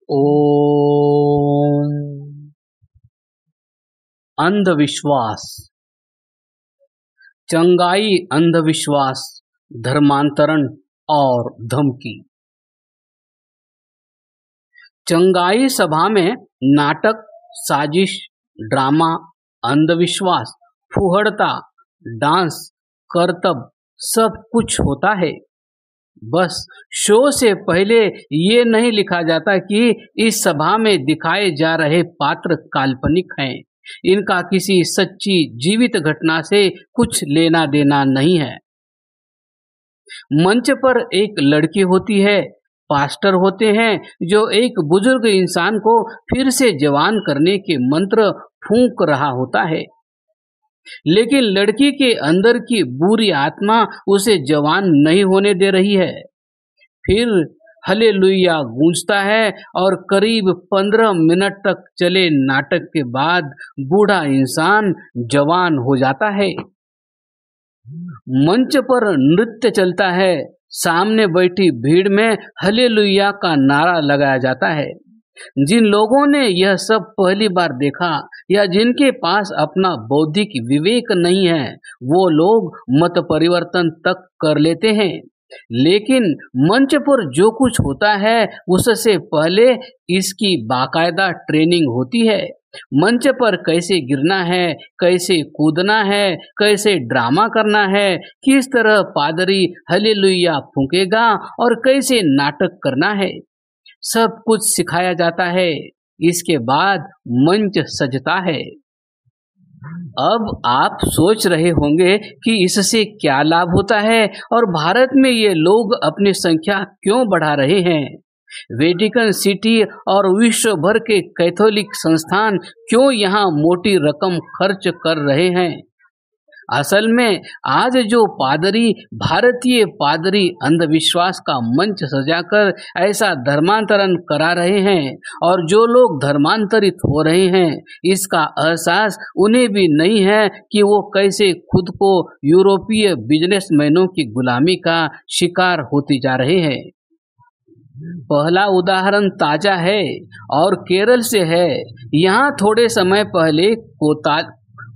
ओम। अंधविश्वास, चंगाई, अंधविश्वास, धर्मांतरण और धमकी। चंगाई सभा में नाटक, साजिश, ड्रामा, अंधविश्वास, फुहड़ता, डांस, करतब सब कुछ होता है। बस शो से पहले ये नहीं लिखा जाता कि इस सभा में दिखाए जा रहे पात्र काल्पनिक हैं, इनका किसी सच्ची जीवित घटना से कुछ लेना देना नहीं है। मंच पर एक लड़की होती है, पास्टर होते हैं जो एक बुजुर्ग इंसान को फिर से जवान करने के मंत्र फूंक रहा होता है, लेकिन लड़की के अंदर की बुरी आत्मा उसे जवान नहीं होने दे रही है। फिर हालेलुया गूंजता है और करीब 15 मिनट तक चले नाटक के बाद बूढ़ा इंसान जवान हो जाता है। मंच पर नृत्य चलता है, सामने बैठी भीड़ में हालेलुया का नारा लगाया जाता है। जिन लोगों ने यह सब पहली बार देखा या जिनके पास अपना बौद्धिक विवेक नहीं है, वो लोग मत परिवर्तन तक कर लेते हैं। लेकिन मंच पर जो कुछ होता है उससे पहले इसकी बाकायदा ट्रेनिंग होती है। मंच पर कैसे गिरना है, कैसे कूदना है, कैसे ड्रामा करना है, किस तरह पादरी हालेलुया फूंकेगा और कैसे नाटक करना है, सब कुछ सिखाया जाता है। इसके बाद मंच सजता है। अब आप सोच रहे होंगे कि इससे क्या लाभ होता है और भारत में ये लोग अपनी संख्या क्यों बढ़ा रहे हैं। वेटिकन सिटी और विश्व भर के कैथोलिक संस्थान क्यों यहाँ मोटी रकम खर्च कर रहे हैं। असल में आज जो पादरी, भारतीय पादरी अंधविश्वास का मंच सजाकर ऐसा धर्मांतरण करा रहे हैं और जो लोग धर्मांतरित हो रहे हैं, इसका एहसास उन्हें भी नहीं है कि वो कैसे खुद को यूरोपीय बिजनेसमैनों की गुलामी का शिकार होते जा रहे हैं। पहला उदाहरण ताजा है और केरल से है। यहाँ थोड़े समय पहले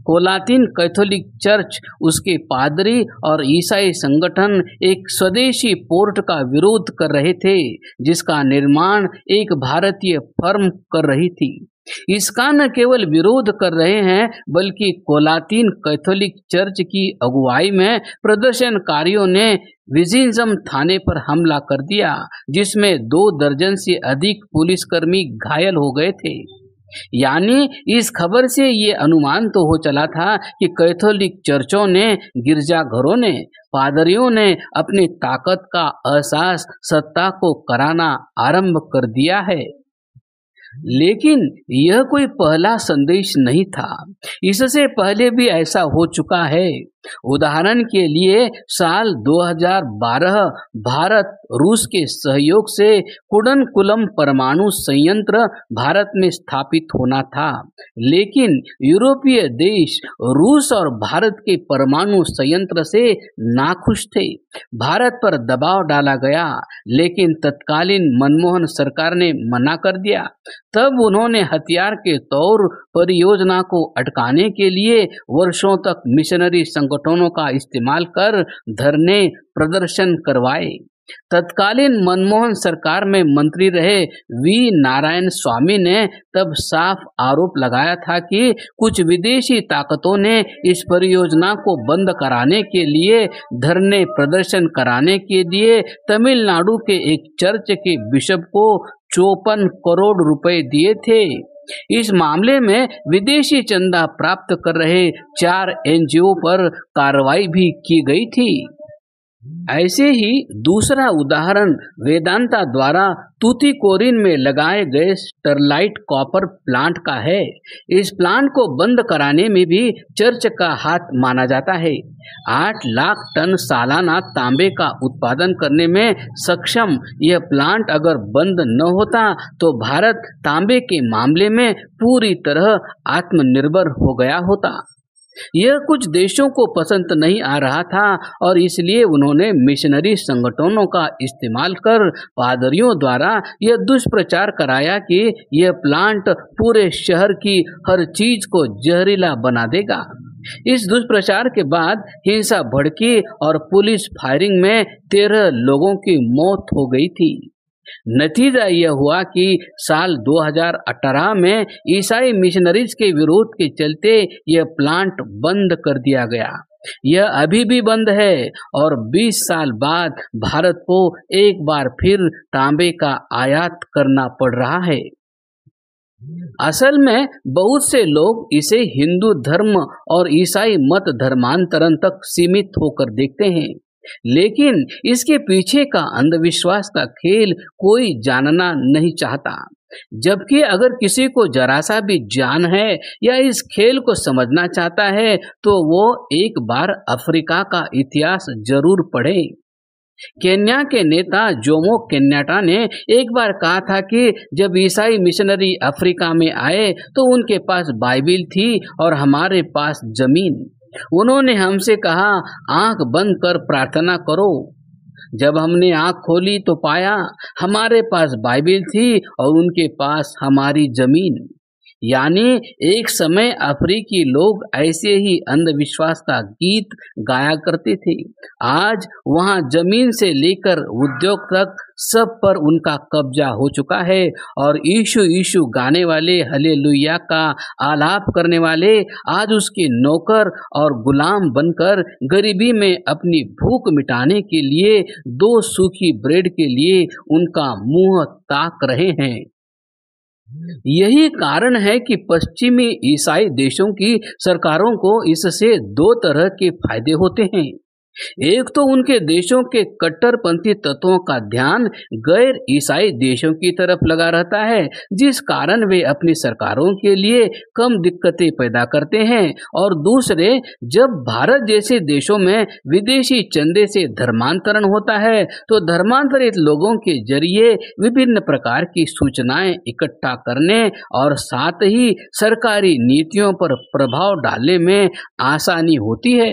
कोलातिन कैथोलिक चर्च, उसके पादरी और ईसाई संगठन एक स्वदेशी पोर्ट का विरोध कर रहे थे जिसका निर्माण एक भारतीय फर्म कर रही थी। इसका न केवल विरोध कर रहे हैं बल्कि कोलातिन कैथोलिक चर्च की अगुवाई में प्रदर्शनकारियों ने विजिंजम थाने पर हमला कर दिया, जिसमें 2 दर्जन से अधिक पुलिसकर्मी घायल हो गए थे। यानी इस खबर से ये अनुमान तो हो चला था कि कैथोलिक चर्चों ने, गिरजाघरों ने, पादरियों ने अपनी ताकत का एहसास सत्ता को कराना आरंभ कर दिया है। लेकिन यह कोई पहला संदेश नहीं था, इससे पहले भी ऐसा हो चुका है। उदाहरण के लिए साल 2012 भारत रूस के सहयोग से कुडनकुलम परमाणु संयंत्र भारत में स्थापित होना था, लेकिन यूरोपीय देश रूस और भारत के परमाणु संयंत्र से नाखुश थे। भारत पर दबाव डाला गया, लेकिन तत्कालीन मनमोहन सरकार ने मना कर दिया। तब उन्होंने हथियार के तौर परियोजना को अटकाने के लिए वर्षों तक मिशनरी संगठनों का इस्तेमाल कर धरने प्रदर्शन करवाए। तत्कालीन मनमोहन सरकार में मंत्री रहे वी नारायण स्वामी ने तब साफ आरोप लगाया था कि कुछ विदेशी ताकतों ने इस परियोजना को बंद कराने के लिए धरने प्रदर्शन कराने के लिए तमिलनाडु के एक चर्च के बिशप को 54 करोड़ रुपए दिए थे। इस मामले में विदेशी चंदा प्राप्त कर रहे 4 एनजीओ पर कार्रवाई भी की गई थी। ऐसे ही दूसरा उदाहरण वेदांता द्वारा तूतीकोरिन में लगाए गए स्टरलाइट कॉपर प्लांट का है। इस प्लांट को बंद कराने में भी चर्च का हाथ माना जाता है। 8 लाख टन सालाना तांबे का उत्पादन करने में सक्षम यह प्लांट अगर बंद न होता तो भारत तांबे के मामले में पूरी तरह आत्मनिर्भर हो गया होता। यह कुछ देशों को पसंद नहीं आ रहा था और इसलिए उन्होंने मिशनरी संगठनों का इस्तेमाल कर पादरियों द्वारा यह दुष्प्रचार कराया कि यह प्लांट पूरे शहर की हर चीज को जहरीला बना देगा। इस दुष्प्रचार के बाद हिंसा भड़की और पुलिस फायरिंग में 13 लोगों की मौत हो गई थी। नतीजा यह हुआ कि साल 2018 में ईसाई मिशनरीज के विरोध के चलते यह प्लांट बंद कर दिया गया। यह अभी भी बंद है और 20 साल बाद भारत को एक बार फिर तांबे का आयात करना पड़ रहा है। असल में बहुत से लोग इसे हिंदू धर्म और ईसाई मत धर्मांतरण तक सीमित होकर देखते हैं, लेकिन इसके पीछे का अंधविश्वास का खेल कोई जानना नहीं चाहता। जबकि अगर किसी को जरा सा भी ज्ञान है या इस खेल को समझना चाहता है तो वो एक बार अफ्रीका का इतिहास जरूर पढ़े। केन्या के नेता जोमो केन्याटा ने एक बार कहा था कि जब ईसाई मिशनरी अफ्रीका में आए तो उनके पास बाइबिल थी और हमारे पास जमीन। उन्होंने हमसे कहा, आंख बंद कर प्रार्थना करो। जब हमने आंख खोली तो पाया हमारे पास बाइबिल थी और उनके पास हमारी जमीन। यानी एक समय अफ्रीकी लोग ऐसे ही अंधविश्वास का गीत गाया करते थे। आज वहां जमीन से लेकर उद्योग तक सब पर उनका कब्जा हो चुका है और यीशु यीशु गाने वाले, हालेलुया का आलाप करने वाले आज उसके नौकर और गुलाम बनकर गरीबी में अपनी भूख मिटाने के लिए 2 सूखी ब्रेड के लिए उनका मुंह ताक रहे हैं। यही कारण है कि पश्चिमी ईसाई देशों की सरकारों को इससे 2 तरह के फायदे होते हैं। एक तो उनके देशों के कट्टरपंथी तत्वों का ध्यान गैर ईसाई देशों की तरफ लगा रहता है, जिस कारण वे अपनी सरकारों के लिए कम दिक्कतें पैदा करते हैं। और दूसरे, जब भारत जैसे देशों में विदेशी चंदे से धर्मांतरण होता है तो धर्मांतरित लोगों के जरिए विभिन्न प्रकार की सूचनाएं इकट्ठा करने और साथ ही सरकारी नीतियों पर प्रभाव डालने में आसानी होती है।